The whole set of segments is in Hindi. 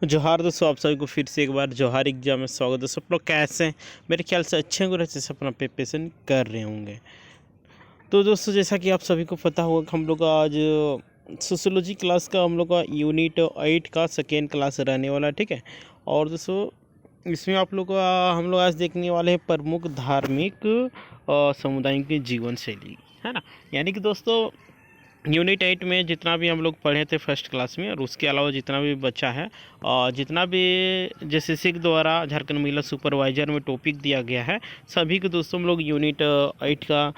जोहार दोस्तों, आप सभी को फिर से एक बार जोहार एग्जाम में स्वागत है। सब लोग कैसे हैं? मेरे ख्याल से अच्छे होंगे, अच्छे से अपना प्रिपरेशन कर रहे होंगे। तो दोस्तों, जैसा कि आप सभी को पता होगा कि हम लोग का आज सोशियोलॉजी क्लास का हम लोग का यूनिट 8 का सेकेंड क्लास रहने वाला है, ठीक है। और दोस्तों, इसमें आप लोग का हम लोग आज देखने वाले हैं प्रमुख धार्मिक समुदायों की जीवन शैली, है ना। यानी कि दोस्तों, यूनिट 8 में जितना भी हम लोग पढ़े थे फर्स्ट क्लास में, और उसके अलावा जितना भी बचा है और जितना भी जैसे सिख द्वारा झारखंड महिला सुपरवाइजर में टॉपिक दिया गया है, सभी को दोस्तों हम लोग यूनिट 8 का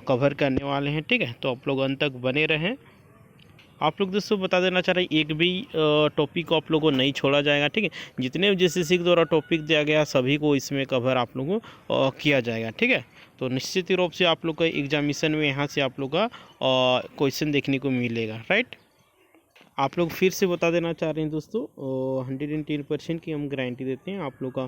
कवर करने वाले हैं, ठीक है। तो आप लोग अंत तक बने रहें। आप लोग दोस्तों बता देना चाह रहे हैं, एक भी टॉपिक को आप लोगों को नहीं छोड़ा जाएगा, ठीक है। जितने जैसे सिख द्वारा टॉपिक दिया गया सभी को इसमें कवर आप लोगों को किया जाएगा, ठीक है। तो निश्चित रूप से आप लोग का एग्जामिनेशन में यहाँ से आप लोग का क्वेश्चन देखने को मिलेगा, राइट। आप लोग फिर से बता देना चाह रहे हैं दोस्तों, 110% की हम गारंटी देते हैं आप लोग का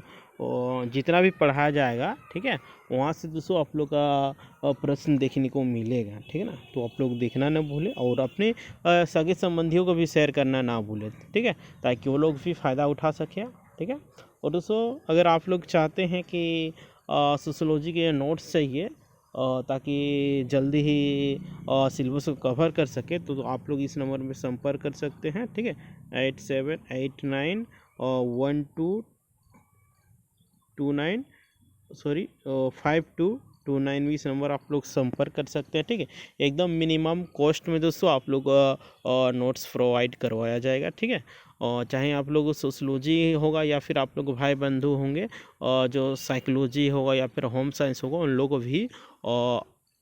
जितना भी पढ़ाया जाएगा, ठीक है। वहाँ से दोस्तों आप लोग का प्रश्न देखने को मिलेगा, ठीक है ना। तो आप लोग देखना ना भूलें और अपने सगे संबंधियों को भी शेयर करना ना भूलें, ठीक है, ताकि वो लोग भी फ़ायदा उठा सकें, ठीक है। और दोस्तों, अगर आप लोग चाहते हैं कि सोशियोलॉजी के नोट्स चाहिए ताकि जल्दी ही सिलेबस को कवर कर सके, तो आप लोग इस नंबर में संपर्क कर सकते हैं, ठीक है। 5229 में इस नंबर आप लोग संपर्क कर सकते हैं, ठीक है। एकदम मिनिमम कॉस्ट में दोस्तों आप लोग नोट्स प्रोवाइड करवाया जाएगा, ठीक है। और चाहे आप लोग सोशलॉजी होगा या फिर आप लोग भाई बंधु होंगे जो साइकोलॉजी होगा या फिर होम साइंस होगा, उन लोगों को भी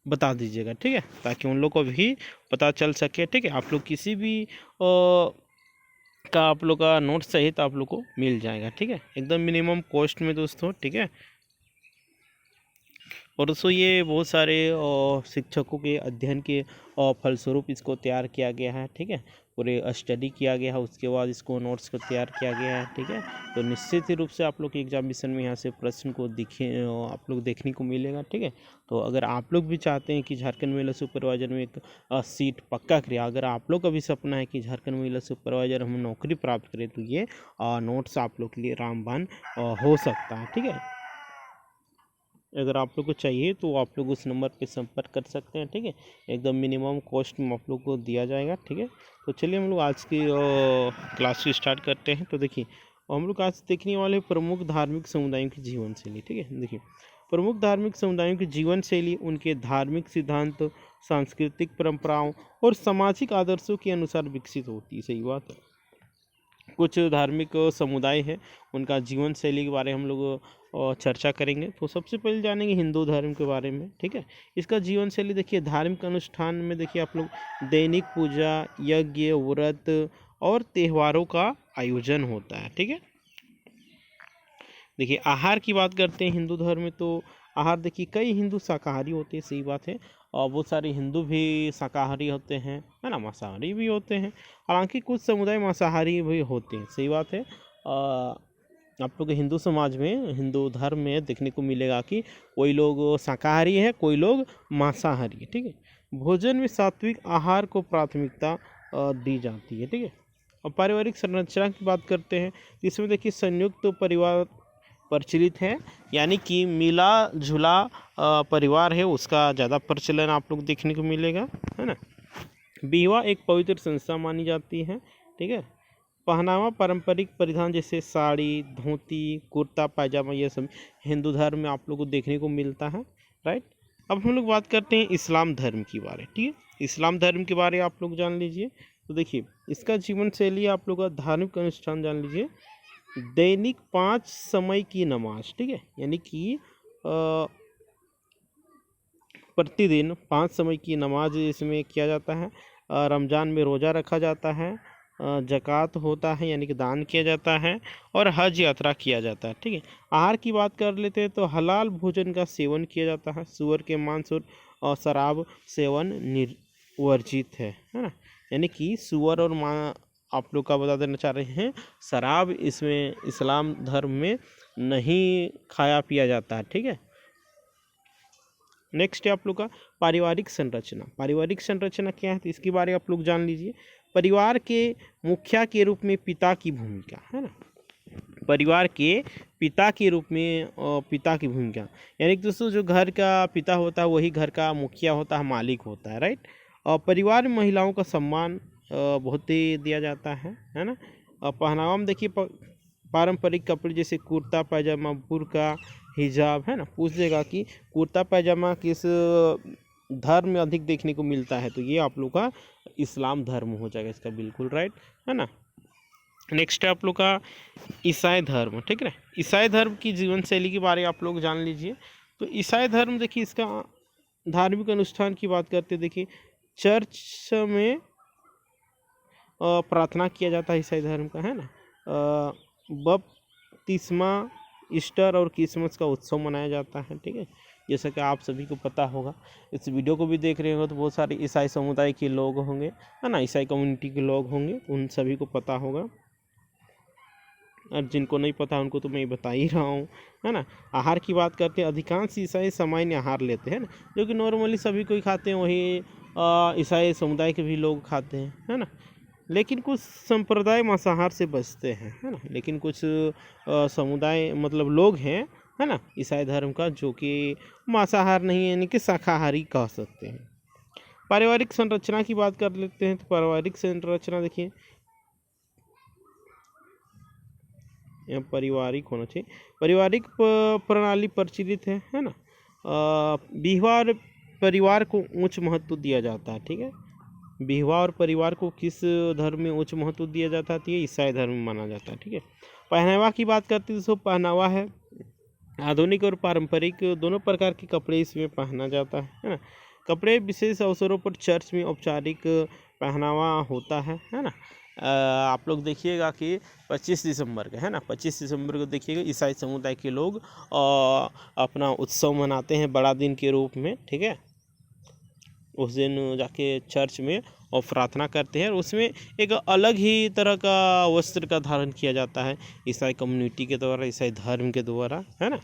बता दीजिएगा, ठीक है, ताकि उन लोग को भी पता चल सके, ठीक है। आप लोग किसी भी का आप लोग का नोट्स चाहिए तो आप लोग को मिल जाएगा, ठीक है, एकदम मिनिमम कॉस्ट में दोस्तों, ठीक है। और दोस्तों, ये बहुत सारे शिक्षकों के अध्ययन के फलस्वरूप इसको तैयार किया गया है, ठीक है। पूरे स्टडी किया गया है, उसके बाद इसको नोट्स को तैयार किया गया है, ठीक है। तो निश्चित ही रूप से आप लोग के एग्जामिनेशन में यहाँ से प्रश्न को दिखे आप लोग देखने को मिलेगा, ठीक है। तो अगर आप लोग भी चाहते हैं कि झारखंड महिला सुपरवाइजर में एक सीट पक्का करें, अगर आप लोग का भी सपना है कि झारखंड महिला सुपरवाइजर हम नौकरी प्राप्त करें, तो ये नोट्स आप लोग के लिए रामबाण हो सकता है, ठीक है। अगर आप लोग को चाहिए तो आप लोग उस नंबर पे संपर्क कर सकते हैं, ठीक है। एकदम मिनिमम कॉस्ट में आप लोग को दिया जाएगा, ठीक है। तो चलिए हम लोग आज की क्लास को स्टार्ट करते हैं। तो देखिए, हम लोग आज देखने वाले प्रमुख धार्मिक समुदायों की जीवन शैली, ठीक है। देखिए, प्रमुख धार्मिक समुदायों की जीवन शैली उनके धार्मिक सिद्धांत, सांस्कृतिक परंपराओं और सामाजिक आदर्शों के अनुसार विकसित होती है। सही बात है। कुछ धार्मिक समुदाय है, उनका जीवन शैली के बारे में हम लोग चर्चा करेंगे। तो सबसे पहले जानेंगे हिंदू धर्म के बारे में, ठीक है। इसका जीवन शैली देखिए, धार्मिक अनुष्ठान में देखिए आप लोग दैनिक पूजा, यज्ञ, व्रत और त्योहारों का आयोजन होता है, ठीक है। देखिए, आहार की बात करते हैं हिंदू धर्म में, तो आहार देखिए कई हिंदू शाकाहारी होते हैं, सही बात है। और बहुत सारे हिंदू भी शाकाहारी होते हैं, है ना, मांसाहारी भी होते हैं। हालांकि कुछ समुदाय मांसाहारी भी होते हैं, सही बात है। आप लोग के हिंदू समाज में, हिंदू धर्म में देखने को मिलेगा कि कोई लोग शाकाहारी है, कोई लोग मांसाहारी है, ठीक है। भोजन में सात्विक आहार को प्राथमिकता दी जाती है, ठीक है। अब पारिवारिक संरचना की बात करते हैं, इसमें देखिए संयुक्त परिवार प्रचलित है, यानी कि मिला जुला परिवार है, उसका ज़्यादा प्रचलन आप लोग देखने को मिलेगा, है ना। विवाह एक पवित्र संस्था मानी जाती है, ठीक है। पहनावा पारंपरिक परिधान जैसे साड़ी, धोती, कुर्ता पायजामा, ये सब हिंदू धर्म में आप लोग को देखने को मिलता है, राइट। अब हम लोग बात करते हैं इस्लाम धर्म के बारे, ठीक है। इस्लाम धर्म के बारे आप लोग जान लीजिए। तो देखिए, इसका जीवन शैली आप लोग का धार्मिक अनुष्ठान जान लीजिए। दैनिक 5 समय की नमाज, ठीक है, यानी कि प्रतिदिन 5 समय की नमाज इसमें किया जाता है। रमज़ान में रोज़ा रखा जाता है, ज़कात होता है यानी कि दान किया जाता है, और हज यात्रा किया जाता है, ठीक है। आहार की बात कर लेते हैं, तो हलाल भोजन का सेवन किया जाता है। सूअर के मांस और शराब सेवन वर्जित है ना। यानी कि सूअर और मां आप लोग का बता देना चाह रहे हैं, शराब इसमें इस्लाम धर्म में नहीं खाया पिया जाता है, ठीक है। नेक्स्ट है आप लोग का पारिवारिक संरचना। पारिवारिक संरचना क्या है, तो इसके बारे में आप लोग जान लीजिए। परिवार के मुखिया के रूप में पिता की भूमिका, है ना, परिवार के पिता के रूप में पिता की भूमिका, यानी कि दोस्तों जो घर का पिता होता है वही घर का मुखिया होता है, मालिक होता है, राइट। और परिवार में महिलाओं का सम्मान बहुत ही दिया जाता है ना। पहनावा में देखिए पारंपरिक कपड़े जैसे कुर्ता पैजामा, बुर्का, हिजाब, है ना। पूछेगा कि कुर्ता पैजामा किस धर्म में अधिक देखने को मिलता है, तो ये आप लोग का इस्लाम धर्म हो जाएगा इसका, बिल्कुल राइट, है ना। नेक्स्ट है आप लोग का ईसाई धर्म, ठीक है। ईसाई धर्म की जीवन शैली के बारे में आप लोग जान लीजिए। तो ईसाई धर्म देखिए इसका धार्मिक अनुष्ठान की बात करते हैं, देखिए चर्च में प्रार्थना किया जाता है ईसाई धर्म का, है ना। बपतिस्मा, ईस्टर और क्रिसमस का उत्सव मनाया जाता है, ठीक है, जैसा कि आप सभी को पता होगा। इस वीडियो को भी देख रहे हो तो बहुत सारे ईसाई समुदाय के लोग होंगे, है ना, ईसाई कम्युनिटी के लोग होंगे, उन सभी को पता होगा, और जिनको नहीं पता उनको तो मैं बता ही रहा हूँ, है ना। आहार की बात करते हैं, अधिकांश ईसाई सामान्य आहार लेते हैं ना, जो कि नॉर्मली सभी कोई खाते हैं, वही ईसाई समुदाय के भी लोग खाते हैं, है ना। लेकिन कुछ संप्रदाय मांसाहार से बचते हैं, है ना। लेकिन कुछ समुदाय मतलब लोग हैं, है ना, ईसाई धर्म का, जो कि मांसाहार नहीं है, यानी कि शाकाहारी कह सकते हैं। पारिवारिक संरचना की बात कर लेते हैं। तो पारिवारिक संरचना देखिए, यहाँ पारिवारिक होना चाहिए, पारिवारिक प्रणाली प्रचलित है ना। विवाह परिवार को उच्च महत्व दिया जाता है, ठीक है। विवाह और परिवार को किस धर्म में उच्च महत्व दिया जाता है, तो ये ईसाई धर्म में माना जाता है, ठीक है। पहनावा की बात करते हैं तो पहनावा है आधुनिक और पारंपरिक दोनों प्रकार के कपड़े इसमें पहना जाता है ना। कपड़े विशेष अवसरों पर चर्च में औपचारिक पहनावा होता है ना। आप लोग देखिएगा कि 25 दिसंबर का, है ना, 25 दिसंबर को देखिएगा ईसाई समुदाय के लोग अपना उत्सव मनाते हैं बड़ा दिन के रूप में, ठीक है। उस दिन जाके चर्च में और प्रार्थना करते हैं, और उसमें एक अलग ही तरह का वस्त्र का धारण किया जाता है ईसाई कम्युनिटी के द्वारा, ईसाई धर्म के द्वारा, है ना।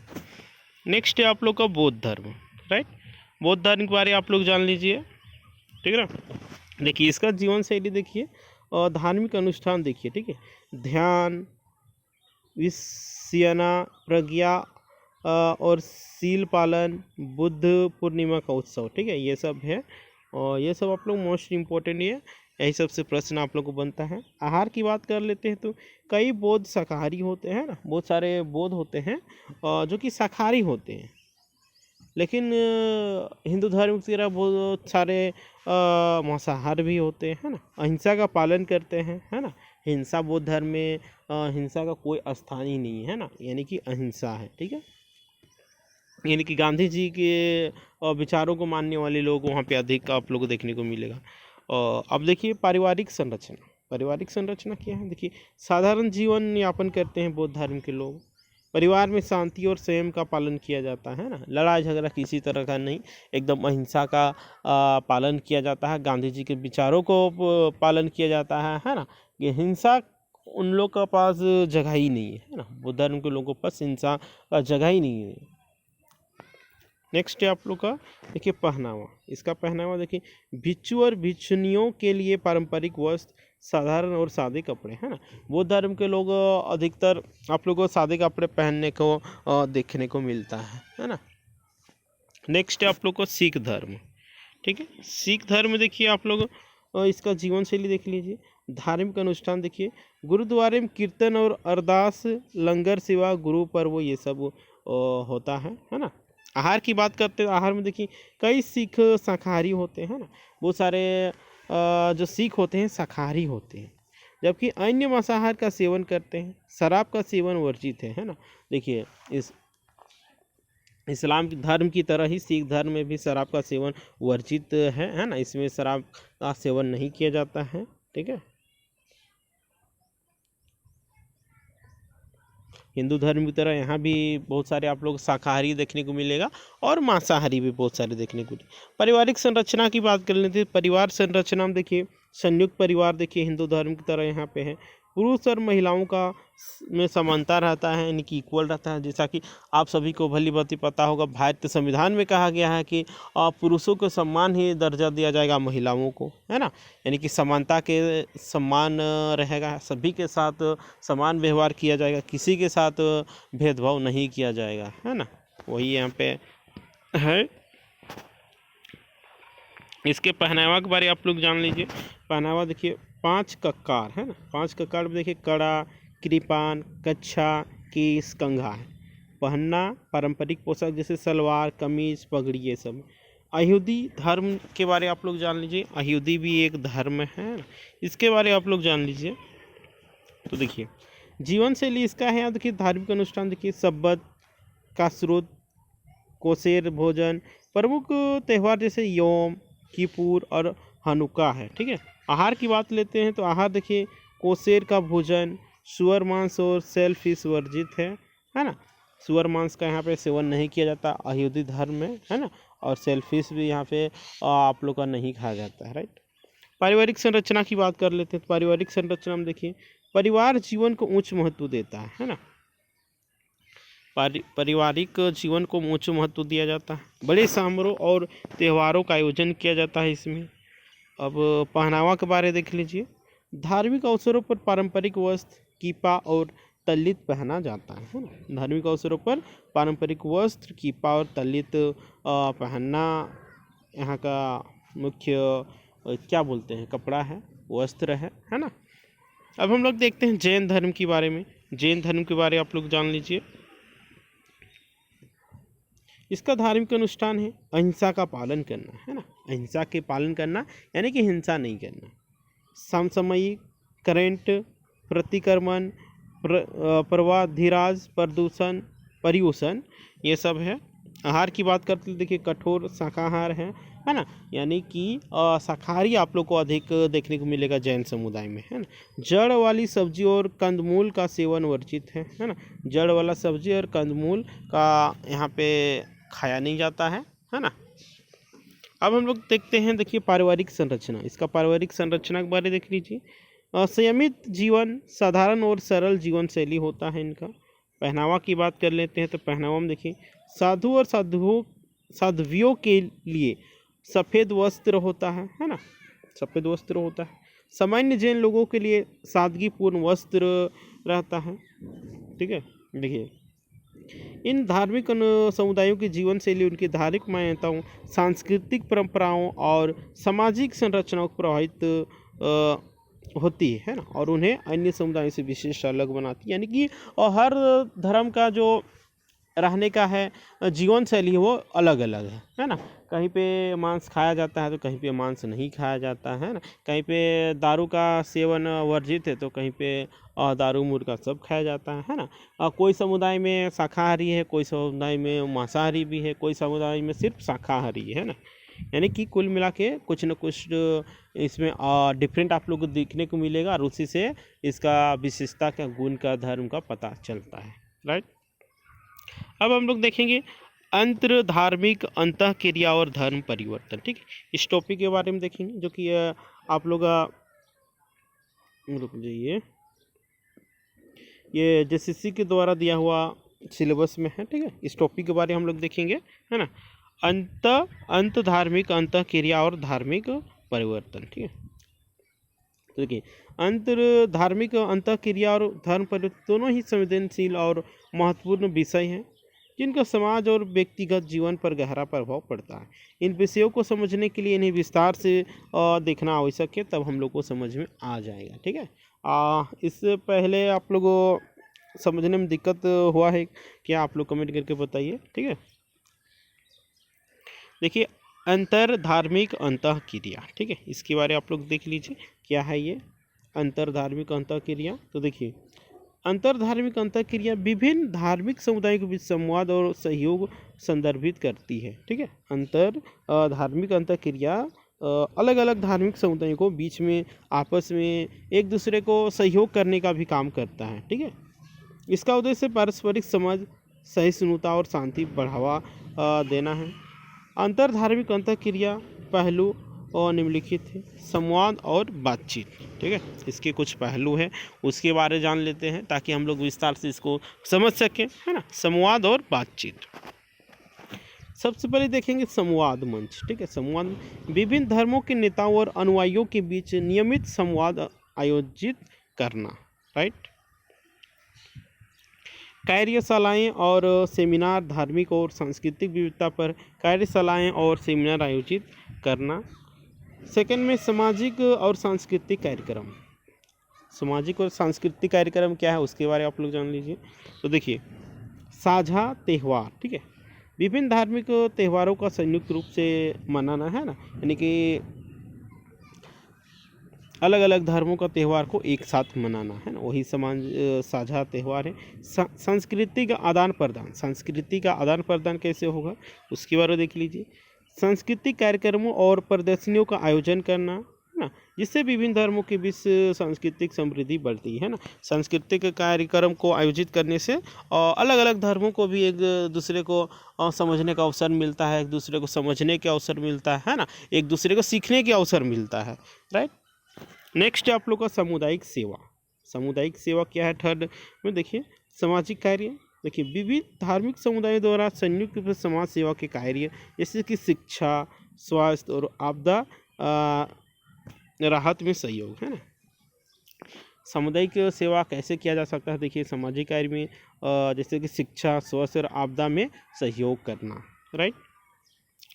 नेक्स्ट है आप लोग का बौद्ध धर्म, राइट। बौद्ध धर्म के बारे में आप लोग जान लीजिए, ठीक है ना। देखिए इसका जीवन शैली देखिए और धार्मिक अनुष्ठान देखिए, ठीक है। ध्यान, विस्यना, प्रज्ञा और सील पालन, बुद्ध पूर्णिमा का उत्सव, ठीक है, ये सब है। और ये सब आप लोग मोस्ट इम्पोर्टेंट है, यही सबसे प्रश्न आप लोग को बनता है। आहार की बात कर लेते हैं तो कई बौद्ध शाकाहारी होते हैं ना, बहुत सारे बौद्ध होते हैं जो कि शाकाहारी होते हैं। लेकिन हिंदू धर्म की तरह बहुत सारे मांसाहार भी होते हैं, है ना। अहिंसा का पालन करते हैं, है ना। हिंसा बौद्ध धर्म में हिंसा का कोई स्थान ही नहीं है ना, यानी कि अहिंसा है, ठीक है। यानी कि गांधी जी के विचारों को मानने वाले लोग वहाँ पे अधिक आप लोगों को देखने को मिलेगा। अब देखिए पारिवारिक संरचना, पारिवारिक संरचना क्या है, देखिए साधारण जीवन यापन करते हैं बौद्ध धर्म के लोग। परिवार में शांति और संयम का पालन किया जाता है ना, लड़ाई झगड़ा किसी तरह का नहीं, एकदम अहिंसा का पालन किया जाता है। गांधी जी के विचारों को पालन किया जाता है ना। ये हिंसा उन लोग के पास जगह ही नहीं है ना, बौद्ध धर्म के लोगों के पास हिंसा का जगह ही नहीं है। नेक्स्ट है आप लोग का देखिए पहनावा, इसका पहनावा देखिए भिक्षु और भिक्षुनियों के लिए पारंपरिक वस्त्र, साधारण और सादे कपड़े, है ना। बौद्ध धर्म के लोग अधिकतर आप लोगों को सादे कपड़े पहनने को देखने को मिलता है ना। नेक्स्ट है आप लोग को सिख धर्म, ठीक है। सिख धर्म देखिए आप लोग इसका जीवन शैली देख लीजिए। धार्मिक अनुष्ठान देखिए गुरुद्वारे में कीर्तन और अरदास, लंगर सेवा, गुरु पर्व, ये सब होता है ना। आहार की बात करते हैं, आहार में देखिए कई सिख शाकाहारी होते हैं ना, बहुत सारे जो सिख होते हैं शाकाहारी होते हैं, जबकि अन्य मांसाहार का सेवन करते हैं। शराब का सेवन वर्जित है ना। देखिए इस इस्लाम धर्म की तरह ही सिख धर्म में भी शराब का सेवन वर्जित है ना, इसमें शराब का सेवन नहीं किया जाता है, ठीक है। हिंदू धर्म की तरह यहाँ भी बहुत सारे आप लोग शाकाहारी देखने को मिलेगा और मांसाहारी भी बहुत सारे देखने को। पारिवारिक संरचना की बात कर लेते हैं। परिवार संरचना में देखिए संयुक्त परिवार देखिए हिंदू धर्म की तरह यहाँ पे है। पुरुष और महिलाओं का में समानता रहता है, यानी कि इक्वल रहता है। जैसा कि आप सभी को भली भांति पता होगा, भारतीय संविधान में कहा गया है कि पुरुषों को सम्मान ही दर्जा दिया जाएगा महिलाओं को, है ना। यानी कि समानता के सम्मान रहेगा, सभी के साथ समान व्यवहार किया जाएगा, किसी के साथ भेदभाव नहीं किया जाएगा, है ना। वही यहाँ पे है। इसके पहनावा के बारे आप लोग जान लीजिए। पहनावा देखिए, 5 कक्कार है ना, 5 कक्कार में देखिए कड़ा, कृपान, कच्छा, केस, कंघा है। पहनना पारंपरिक पोशाक जैसे सलवार, कमीज, पगड़ी, ये सब। अयहूदी धर्म के बारे आप लोग जान लीजिए। अयहूदी भी एक धर्म है, इसके बारे आप लोग जान लीजिए। तो देखिए जीवन शैली इसका है, देखिए धार्मिक अनुष्ठान देखिए सब्बत का स्रोत, कोसेर भोजन, प्रमुख त्यौहार जैसे योम किपुर और हनुका है, ठीक है। आहार की बात लेते हैं तो आहार देखिए कोसेर का भोजन, सुअर मांस और सेल फिश वर्जित है ना। सुअर मांस का यहाँ पे सेवन नहीं किया जाता अयहूदी धर्म में, है ना। और सेल फिश भी यहाँ पे आप लोग का नहीं खाया जाता है, राइट। पारिवारिक संरचना की बात कर लेते हैं तो पारिवारिक संरचना में देखिए परिवार जीवन को उच्च महत्व देता है ना। पारिवारिक जीवन को उच्च महत्व दिया जाता है। बड़े समारोह और त्योहारों का आयोजन किया जाता है इसमें। अब पहनावा के बारे देख लीजिए। धार्मिक अवसरों पर पारंपरिक वस्त्र, कीपा और तल्लित पहना जाता है ना। धार्मिक अवसरों पर पारंपरिक वस्त्र, कीपा और तल्लित पहनना यहाँ का मुख्य क्या बोलते हैं कपड़ा है, वस्त्र है ना। अब हम लोग देखते हैं जैन धर्म के बारे में। जैन धर्म के बारे आप लोग जान लीजिए। इसका धार्मिक अनुष्ठान है अहिंसा का पालन करना, है ना। अहिंसा के पालन करना यानी कि हिंसा नहीं करना। समसामयिक, करेंट, प्रतिक्रमण, प्रवाधिराज, प्रदूषण, पर्यूषण, ये सब है। आहार की बात करते हैं देखिए कठोर शाकाहार है ना। यानी कि शाकाहारी आप लोग को अधिक देखने को मिलेगा जैन समुदाय में, है ना। जड़ वाली सब्जी और कंदमूल का सेवन वर्जित है ना। जड़ वाला सब्जी और कंदमूल का यहाँ पे खाया नहीं जाता है ना। अब हम लोग देखते हैं देखिए पारिवारिक संरचना। इसका पारिवारिक संरचना के बारे देख लीजिए। संयमित जीवन, साधारण और सरल जीवन शैली होता है इनका। पहनावा की बात कर लेते हैं तो पहनावा में देखिए साधु और साध्वियों के लिए सफ़ेद वस्त्र होता है ना। सफ़ेद वस्त्र होता है। सामान्य जैन लोगों के लिए सादगीपूर्ण वस्त्र रहता है, ठीक है। देखिए इन धार्मिक समुदायों की जीवन शैली उनकी धार्मिक मान्यताओं, सांस्कृतिक परंपराओं और सामाजिक संरचनाओं को प्रभावित होती है ना। और उन्हें अन्य समुदायों से विशेष अलग बनाती है। यानी कि हर धर्म का जो रहने का है जीवन शैली वो अलग अलग है ना। कहीं पे मांस खाया जाता है तो कहीं पे मांस नहीं खाया जाता है ना। कहीं पे दारू का सेवन वर्जित है तो कहीं पे दारू मुर्गा सब खाया जाता है ना। कोई समुदाय में शाकाहारी है, कोई समुदाय में मांसाहारी भी है, कोई समुदाय में सिर्फ शाकाहारी है ना। यानी कि कुल मिला के कुछ न कुछ इसमें डिफरेंट आप लोग को देखने को मिलेगा और उसी से इसका विशेषता का गुण का धर्म का पता चलता है, राइट। अब हम लोग देखेंगे अंतर धार्मिक अंतःक्रिया और धर्म परिवर्तन, ठीक है। इस टॉपिक के बारे में देखेंगे जो कि आप लोग रुक जाइए, ये जेसीसी के द्वारा दिया हुआ सिलेबस में है, ठीक है। इस टॉपिक के बारे में हम लोग देखेंगे, है ना। अंत धार्मिक अंतःक्रिया और धार्मिक परिवर्तन, ठीक है। तो देखिए अंतर धार्मिक अंतःक्रिया और धर्म परिवर्तन दोनों ही संवेदनशील और महत्वपूर्ण विषय हैं जिनका समाज और व्यक्तिगत जीवन पर गहरा प्रभाव पड़ता है। इन विषयों को समझने के लिए इन्हें विस्तार से देखना आवश्यक है, तब हम लोग को समझ में आ जाएगा, ठीक है। इससे पहले आप लोगों समझने में दिक्कत हुआ है क्या, आप लोग कमेंट करके बताइए, ठीक है। देखिए अंतर धार्मिक अंतःक्रिया, ठीक है। इसके बारे आप लोग देख लीजिए क्या है ये अंतर धार्मिक अंतःक्रिया। तो देखिए अंतर धार्मिक अंतःक्रिया विभिन्न धार्मिक समुदायों के बीच संवाद और सहयोग संदर्भित करती है, ठीक है। अंतर धार्मिक अंतःक्रिया अलग अलग धार्मिक समुदायों को बीच में आपस में एक दूसरे को सहयोग करने का भी काम करता है, ठीक है। इसका उद्देश्य पारस्परिक समझ, सहिष्णुता और शांति बढ़ावा देना है। अंतर धार्मिक अंतःक्रिया पहलू और निम्नलिखित है। संवाद और बातचीत, ठीक है, इसके कुछ पहलू हैं, उसके बारे में जान लेते हैं ताकि हम लोग विस्तार से इसको समझ सकें, है ना। संवाद और बातचीत, सबसे पहले देखेंगे संवाद मंच। ठीक है, संवाद विभिन्न धर्मों के नेताओं और अनुयायियों के बीच नियमित संवाद आयोजित करना, राइट। कार्यशालाएं और सेमिनार, धार्मिक और सांस्कृतिक विविधता पर कार्यशालाएं और सेमिनार आयोजित करना। सेकंड में सामाजिक और सांस्कृतिक कार्यक्रम। सामाजिक और सांस्कृतिक कार्यक्रम क्या है उसके बारे में आप लोग जान लीजिए। तो देखिए, साझा त्यौहार, ठीक है, विभिन्न धार्मिक त्यौहारों का संयुक्त रूप से मनाना, है ना, यानी कि अलग अलग धर्मों का त्यौहार को एक साथ मनाना, है ना, वही समाज साझा त्यौहार है। संस्कृति का आदान प्रदान, संस्कृति का आदान प्रदान कैसे होगा उसके बारे में देख लीजिए। सांस्कृतिक कार्यक्रमों और प्रदर्शनियों का आयोजन करना, है ना, जिससे विभिन्न धर्मों के बीच सांस्कृतिक समृद्धि बढ़ती है ना। सांस्कृतिक कार्यक्रम को आयोजित करने से अलग अलग धर्मों को भी एक दूसरे को समझने का अवसर मिलता है, एक दूसरे को समझने के अवसर मिलता है ना, एक दूसरे को सीखने के अवसर मिलता है, राइट। नेक्स्ट है आप लोग का सामुदायिक सेवा। सामुदायिक सेवा क्या है थर्ड में, देखिए सामाजिक कार्य। देखिए, विविध धार्मिक समुदायों द्वारा संयुक्त रूप से समाज सेवा के कार्य जैसे कि शिक्षा, स्वास्थ्य और आपदा राहत में सहयोग, है ना। सामुदायिक सेवा कैसे किया जा सकता है, देखिए सामाजिक कार्य में जैसे कि शिक्षा, स्वास्थ्य और आपदा में सहयोग करना, राइट।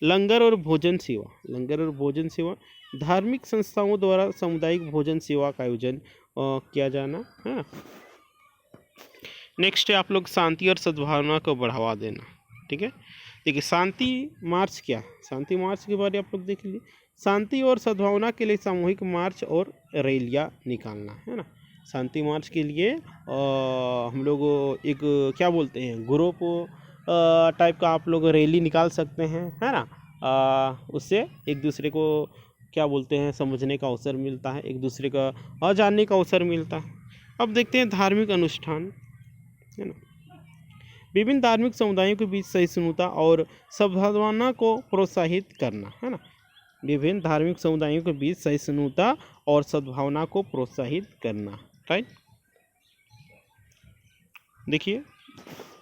लंगर और भोजन सेवा। लंगर और भोजन सेवा धार्मिक संस्थाओं द्वारा सामुदायिक भोजन सेवा का आयोजन किया जाना, है ना। नेक्स्ट है आप लोग शांति और सद्भावना को बढ़ावा देना। ठीक है, देखिए शांति मार्च क्या, शांति मार्च के बारे में आप लोग देख लीजिए। शांति और सद्भावना के लिए सामूहिक मार्च और रैलियाँ निकालना, है ना। शांति मार्च के लिए हम लोग एक क्या बोलते हैं ग्रुप टाइप का आप लोग रैली निकाल सकते हैं, है ना। उससे एक दूसरे को क्या बोलते हैं समझने का अवसर मिलता है, एक दूसरे का जानने का अवसर मिलता है। अब देखते हैं धार्मिक अनुष्ठान, है ना। विभिन्न धार्मिक समुदायों के बीच सहिष्णुता और सद्भावना को प्रोत्साहित करना, है ना। विभिन्न धार्मिक समुदायों के बीच सहिष्णुता और सद्भावना को प्रोत्साहित करना, राइट। देखिए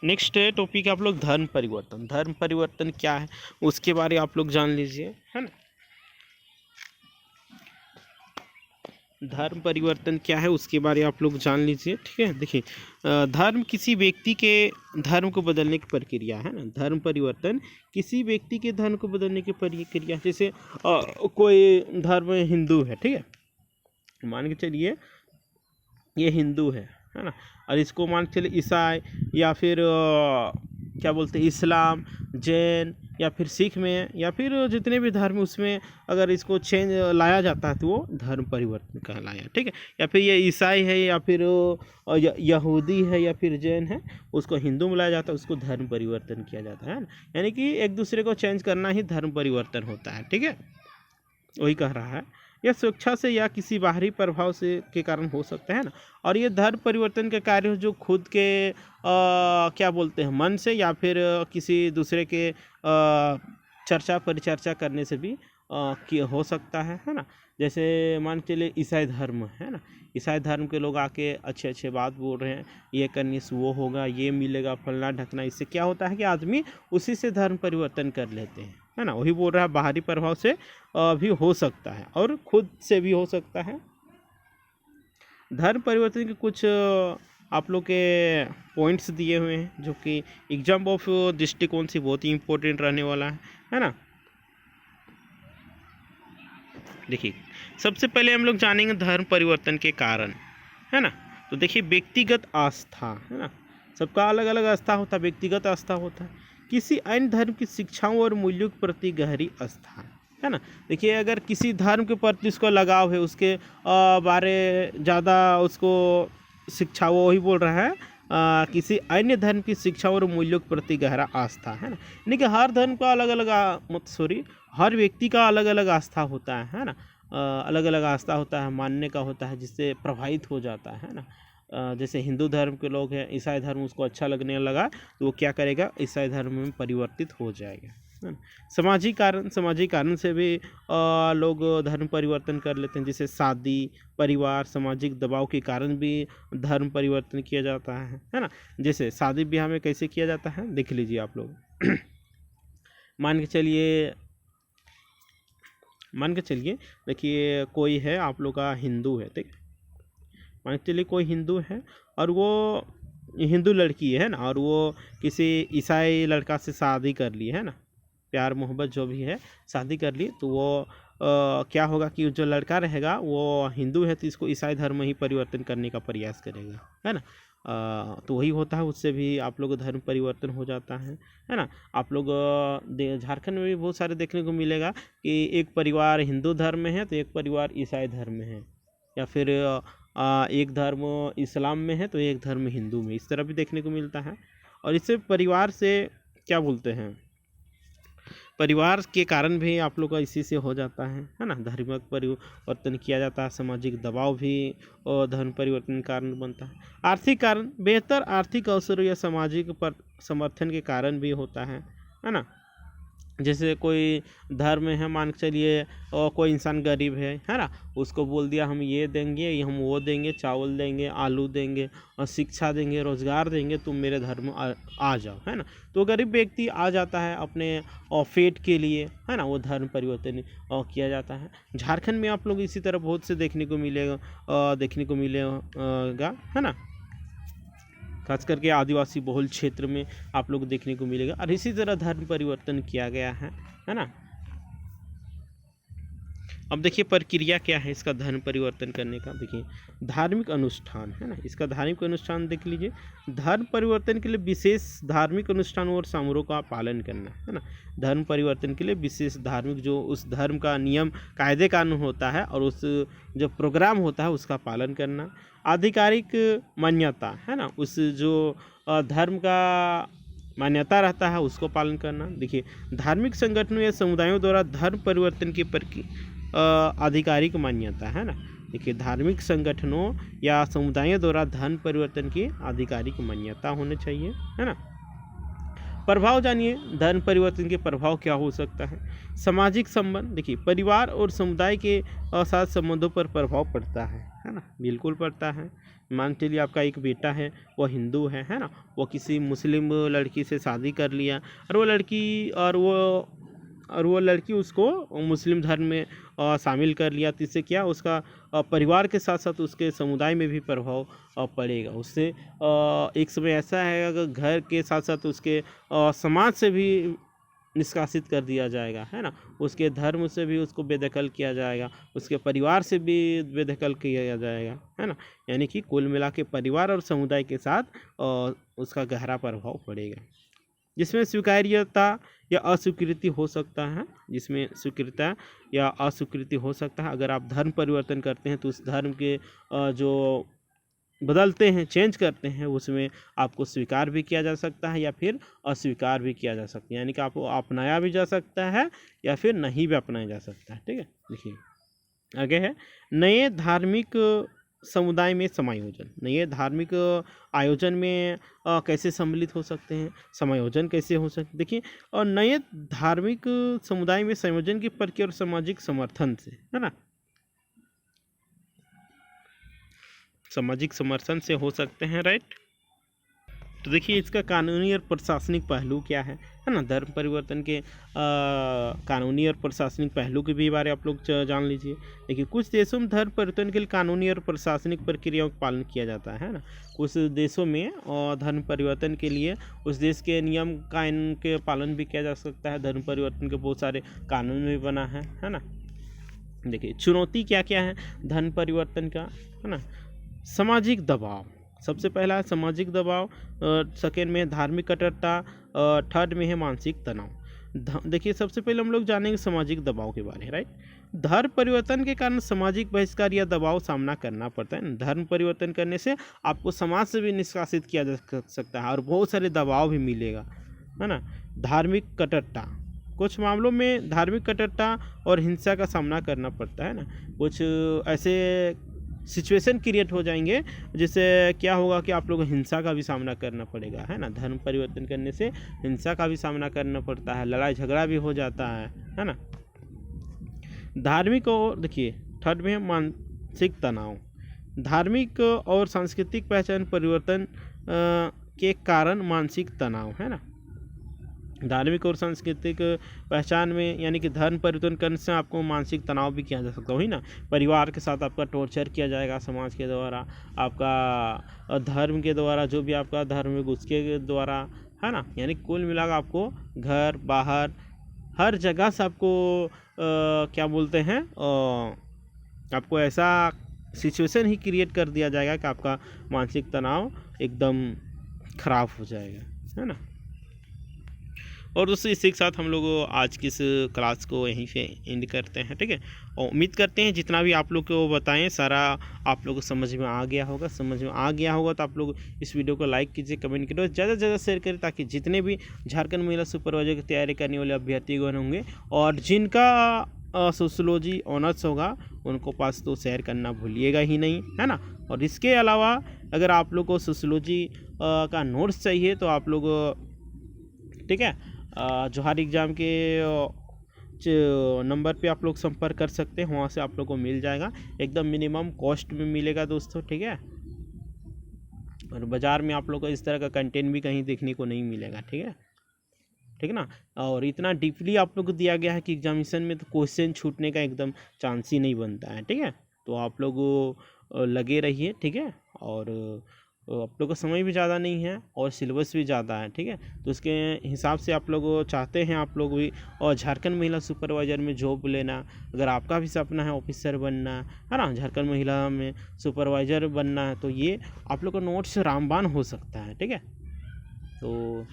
नेक्स्ट है टॉपिक आप लोग धर्म परिवर्तन। धर्म परिवर्तन क्या है उसके बारे आप लोग जान लीजिए, है ना। धर्म परिवर्तन क्या है उसके बारे आप लोग जान लीजिए, ठीक है। देखिए धर्म किसी व्यक्ति के धर्म को बदलने की प्रक्रिया है ना। धर्म परिवर्तन किसी व्यक्ति के धर्म को बदलने की प्रक्रिया, जैसे कोई धर्म हिंदू है, ठीक है, मान के चलिए ये हिंदू है ना, और इसको मान के चलिए ईसाई या फिर क्या बोलते हैं इस्लाम, जैन या फिर सिख में या फिर जितने भी धर्म उसमें अगर इसको चेंज लाया जाता है तो वो धर्म परिवर्तन कहलाया, ठीक है। या फिर ये ईसाई है या फिर यहूदी है या फिर जैन है, उसको हिंदू में लाया जाता है, उसको धर्म परिवर्तन किया जाता है ना। यानी कि एक दूसरे को चेंज करना ही धर्म परिवर्तन होता है, ठीक है। वही कह रहा है, यह स्वेच्छा से या किसी बाहरी प्रभाव से के कारण हो सकता है ना। और ये धर्म परिवर्तन का कार्य जो खुद के क्या बोलते हैं मन से या फिर किसी दूसरे के चर्चा परिचर्चा करने से भी हो सकता है ना। जैसे मान के चलिए ईसाई धर्म है ना, ईसाई धर्म के लोग आके अच्छे अच्छे बात बोल रहे हैं, ये करने से वो होगा, ये मिलेगा, फलना ढकना, इससे क्या होता है कि आदमी उसी से धर्म परिवर्तन कर लेते हैं, है ना। वही बोल रहा है बाहरी प्रभाव से भी हो सकता है और खुद से भी हो सकता है। धर्म परिवर्तन के कुछ आप लोग के पॉइंट्स दिए हुए हैं जो कि एग्जाम ऑफ दृष्टिकोण से बहुत ही इम्पोर्टेंट रहने वाला है ना। देखिए सबसे पहले हम लोग जानेंगे धर्म परिवर्तन के कारण, है ना। तो देखिए व्यक्तिगत आस्था, है ना, सबका अलग अलग आस्था होता है, व्यक्तिगत आस्था होता है। किसी अन्य धर्म की शिक्षाओं और मूल्यों के प्रति गहरी आस्था, है ना। देखिए अगर किसी धर्म के प्रति उसको लगाव है, उसके बारे ज़्यादा उसको शिक्षा, वो वही बोल रहा है किसी अन्य धर्म की शिक्षा और मूल्यों के प्रति गहरा आस्था, है ना। यानी कि हर धर्म का अलग अलग हर व्यक्ति का अलग अलग आस्था होता है ना। अलग अलग आस्था होता है, मानने का होता है, जिससे प्रभावित हो जाता है ना। जैसे हिंदू धर्म के लोग हैं, ईसाई धर्म उसको अच्छा लगने लगा तो वो क्या करेगा, ईसाई धर्म में परिवर्तित हो जाएगा, है ना। सामाजिक कारण से भी लोग धर्म परिवर्तन कर लेते हैं, जैसे शादी, परिवार, सामाजिक दबाव के कारण भी धर्म परिवर्तन किया जाता है ना। जैसे शादी ब्याह में कैसे किया जाता है देख लीजिए आप लोग। मान के चलिए देखिए, कोई है आप लोग का हिंदू है, ठीक है। मान के चलिए कोई हिंदू है और वो हिंदू लड़की है ना, और वो किसी ईसाई लड़का से शादी कर ली है ना, प्यार मोहब्बत जो भी है शादी कर ली, तो वो क्या होगा कि जो लड़का रहेगा वो हिंदू है तो इसको ईसाई धर्म में ही परिवर्तन करने का प्रयास करेगा, है ना। तो वही होता है, उससे भी आप लोग धर्म परिवर्तन हो जाता है ना। आप लोग झारखंड में भी बहुत सारे देखने को मिलेगा कि एक परिवार हिंदू धर्म में है तो एक परिवार ईसाई धर्म में है, या फिर एक धर्म इस्लाम में है तो एक धर्म हिंदू में, इस तरह भी देखने को मिलता है। और इससे परिवार से क्या बोलते हैं, परिवार के कारण भी आप लोग का इसी से हो जाता है ना। धार्मिक परिवर्तन किया जाता है, सामाजिक दबाव भी और धर्म परिवर्तन कारण बनता है। आर्थिक कारण, बेहतर आर्थिक अवसर या सामाजिक समर्थन के कारण भी होता है ना। जैसे कोई धर्म है, मान के चलिए, और कोई इंसान गरीब है ना, उसको बोल दिया हम ये देंगे, हम वो देंगे, चावल देंगे, आलू देंगे और शिक्षा देंगे, रोजगार देंगे, तुम मेरे धर्म आ जाओ, है ना। तो गरीब व्यक्ति आ जाता है अपने फेट के लिए, है ना, वो धर्म परिवर्तन किया जाता है। झारखंड में आप लोग इसी तरह बहुत से देखने को मिलेगा, है ना। खास करके आदिवासी बहुल क्षेत्र में आप लोग देखने को मिलेगा। और इसी तरह धर्म परिवर्तन किया गया है ना। अब देखिए प्रक्रिया क्या है इसका धर्म परिवर्तन करने का। देखिए धार्मिक अनुष्ठान है ना, इसका धार्मिक अनुष्ठान देख लीजिए। धर्म परिवर्तन के लिए विशेष धार्मिक अनुष्ठान और समारोह का पालन करना, है ना। धर्म परिवर्तन के लिए विशेष धार्मिक जो उस धर्म का नियम कायदे कानून होता है और उस जो प्रोग्राम होता है उसका पालन करना। आधिकारिक मान्यता, है ना, उस जो धर्म का मान्यता रहता है उसको पालन करना। देखिए धार्मिक संगठनों या समुदायों द्वारा धर्म परिवर्तन की आधिकारिक मान्यता, है ना। देखिए धार्मिक संगठनों या समुदायों द्वारा धर्म परिवर्तन की आधिकारिक मान्यता होनी चाहिए, है ना। प्रभाव जानिए, धर्म परिवर्तन के प्रभाव क्या हो सकता है। सामाजिक संबंध, देखिए परिवार और समुदाय के साथ संबंधों पर प्रभाव पड़ता है ना, बिल्कुल पड़ता है। मान चलिए आपका एक बेटा है, वो हिंदू है ना, वो किसी मुस्लिम लड़की से शादी कर लिया और वो लड़की उसको मुस्लिम धर्म में शामिल कर लिया, तो इससे क्या उसका परिवार के साथ साथ उसके समुदाय में भी प्रभाव पड़ेगा। उससे एक समय ऐसा है अगर घर के साथ साथ उसके समाज से भी निष्कासित कर दिया जाएगा, है ना। उसके धर्म से भी उसको बेदखल किया जाएगा, उसके परिवार से भी बेदखल किया जाएगा, है ना। यानी कि कुल मिला के परिवार और समुदाय के साथ उसका गहरा प्रभाव पड़ेगा, जिसमें स्वीकार्यता या अस्वीकृति हो सकता है। जिसमें स्वीकृति या अस्वीकृति हो सकता है। अगर आप धर्म परिवर्तन करते हैं तो उस धर्म के जो बदलते हैं, चेंज करते हैं, उसमें आपको स्वीकार भी किया जा सकता है या फिर अस्वीकार भी किया जा सकता है। यानी कि आपको अपनाया भी जा सकता है या फिर नहीं भी अपनाया जा सकता है, ठीक है। देखिए आगे है नए धार्मिक समुदाय में समायोजन। नए धार्मिक आयोजन में कैसे सम्मिलित हो सकते हैं, समायोजन कैसे हो सकते। देखिए और नए धार्मिक समुदाय में संयोजन की प्रक्रिया और सामाजिक समर्थन से, है ना, सामाजिक समर्थन से हो सकते हैं, राइट। तो देखिए इसका कानूनी और प्रशासनिक पहलू क्या है ना। धर्म परिवर्तन के कानूनी और प्रशासनिक पहलू के भी बारे आप लोग जान लीजिए। देखिए कुछ देशों में धर्म परिवर्तन के लिए कानूनी और प्रशासनिक प्रक्रियाओं का पालन किया जाता है ना। कुछ देशों में धर्म परिवर्तन के लिए उस देश के नियम कानून के पालन भी किया जा सकता है। धर्म परिवर्तन के बहुत सारे कानून भी बना है ना। देखिए चुनौती क्या क्या है धर्म परिवर्तन का, है ना। सामाजिक दबाव, सबसे पहला है सामाजिक दबाव, सेकेंड में धार्मिक कट्टरता, थर्ड में है मानसिक तनाव। देखिए सबसे पहले हम लोग जानेंगे सामाजिक दबाव के बारे में, राइट। धर्म परिवर्तन के कारण सामाजिक बहिष्कार या दबाव सामना करना पड़ता है। धर्म परिवर्तन करने से आपको समाज से भी निष्कासित किया जा सकता है और बहुत सारे दबाव भी मिलेगा, है ना। धार्मिक कट्टरता, कुछ मामलों में धार्मिक कट्टरता और हिंसा का सामना करना पड़ता है ना। कुछ ऐसे सिचुएशन क्रिएट हो जाएंगे, जिससे क्या होगा कि आप लोगों को हिंसा का भी सामना करना पड़ेगा, है ना। धर्म परिवर्तन करने से हिंसा का भी सामना करना पड़ता है, लड़ाई झगड़ा भी हो जाता है ना। धार्मिक और देखिए थर्ड में है मानसिक तनाव। धार्मिक और सांस्कृतिक पहचान परिवर्तन के कारण मानसिक तनाव, है ना। धार्मिक और सांस्कृतिक पहचान में यानी कि धर्म परिवर्तन करने से आपको मानसिक तनाव भी किया जा सकता है ना। परिवार के साथ आपका टॉर्चर किया जाएगा, समाज के द्वारा, आपका धर्म के द्वारा, जो भी आपका धर्म है उसके द्वारा, है ना। यानी कुल मिलाकर आपको घर बाहर हर जगह से आपको क्या बोलते हैं, आपको ऐसा सिचुएशन ही क्रिएट कर दिया जाएगा कि आपका मानसिक तनाव एकदम खराब हो जाएगा, है ना। और दोस्तों इसी के साथ हम लोग आज की इस क्लास को यहीं पे एंड करते हैं, ठीक है। और उम्मीद करते हैं जितना भी आप लोग को बताएं सारा आप लोग को समझ में आ गया होगा। तो आप लोग इस वीडियो को लाइक कीजिए, कमेंट कीजिए, ज़्यादा से ज़्यादा शेयर करें, ताकि जितने भी झारखंड महिला सुपरवाइजर की तैयारी करने वाले अभ्यर्थीगण होंगे और जिनका सोशियोलॉजी ऑनर्स होगा उनको पास तो शेयर करना भूलिएगा ही नहीं, है ना। और इसके अलावा अगर आप लोग को सोशियोलॉजी का नोट्स चाहिए तो आप लोग, ठीक है, जोहार एग्ज़ाम के नंबर पे आप लोग संपर्क कर सकते हैं, वहाँ से आप लोग को मिल जाएगा, एकदम मिनिमम कॉस्ट में मिलेगा दोस्तों, ठीक है। और बाज़ार में आप लोग को इस तरह का कंटेंट भी कहीं देखने को नहीं मिलेगा, ठीक है ना। और इतना डीपली आप लोग को दिया गया है कि एग्जामिनेशन में तो क्वेश्चन छूटने का एकदम चांस ही नहीं बनता है, ठीक है। तो आप लोग लगे रहिए, ठीक है। और आप लोग का समय भी ज़्यादा नहीं है और सिलेबस भी ज़्यादा है, ठीक है। तो उसके हिसाब से आप लोग चाहते हैं आप लोग भी और झारखंड महिला सुपरवाइज़र में जॉब लेना, अगर आपका भी सपना है ऑफिसर बनना, है ना, झारखंड महिला में सुपरवाइज़र बनना है, तो ये आप लोग का नोट्स रामबाण हो सकता है, ठीक है। तो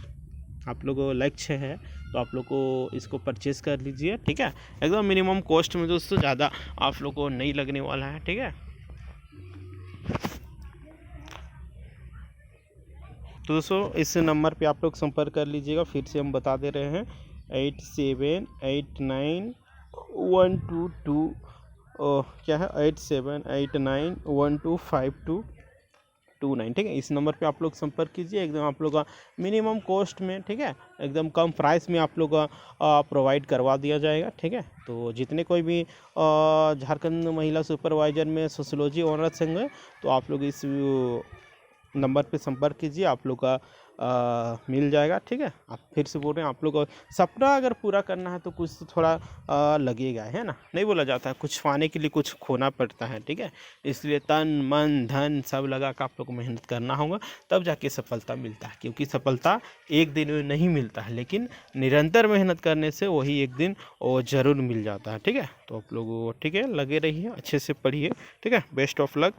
आप लोग को लक्ष्य है तो आप लोग को इसको परचेज़ कर लीजिए, ठीक है। एकदम मिनिमम कॉस्ट में दोस्तों, ज़्यादा आप लोग को नहीं लगने वाला है, ठीक है। तो दोस्तों इस नंबर पे आप लोग संपर्क कर लीजिएगा, फिर से हम बता दे रहे हैं 878912 क्या है 8789125229, ठीक है। इस नंबर पे आप लोग संपर्क कीजिए, एकदम आप लोग का मिनिमम कॉस्ट में, ठीक है, एकदम कम प्राइस में आप लोग का प्रोवाइड करवा दिया जाएगा, ठीक है। तो जितने कोई भी झारखंड महिला सुपरवाइज़र में सोशियोलॉजी ऑनर्स होंगे तो आप लोग इस नंबर पे संपर्क कीजिए, आप लोग का मिल जाएगा, ठीक है। आप फिर से बोल रहे हैं, आप लोग को सपना अगर पूरा करना है तो कुछ तो थोड़ा लगेगा, है ना। नहीं बोला जाता है कुछ पाने के लिए कुछ खोना पड़ता है, ठीक है। इसलिए तन मन धन सब लगा कर आप लोग को मेहनत करना होगा, तब जाके सफलता मिलता है। क्योंकि सफलता एक दिन में नहीं मिलता है, लेकिन निरंतर मेहनत करने से वही एक दिन वो ज़रूर मिल जाता है, ठीक है। तो आप लोग ठीक है लगे रहिए, अच्छे से पढ़िए, ठीक है। Best of luck.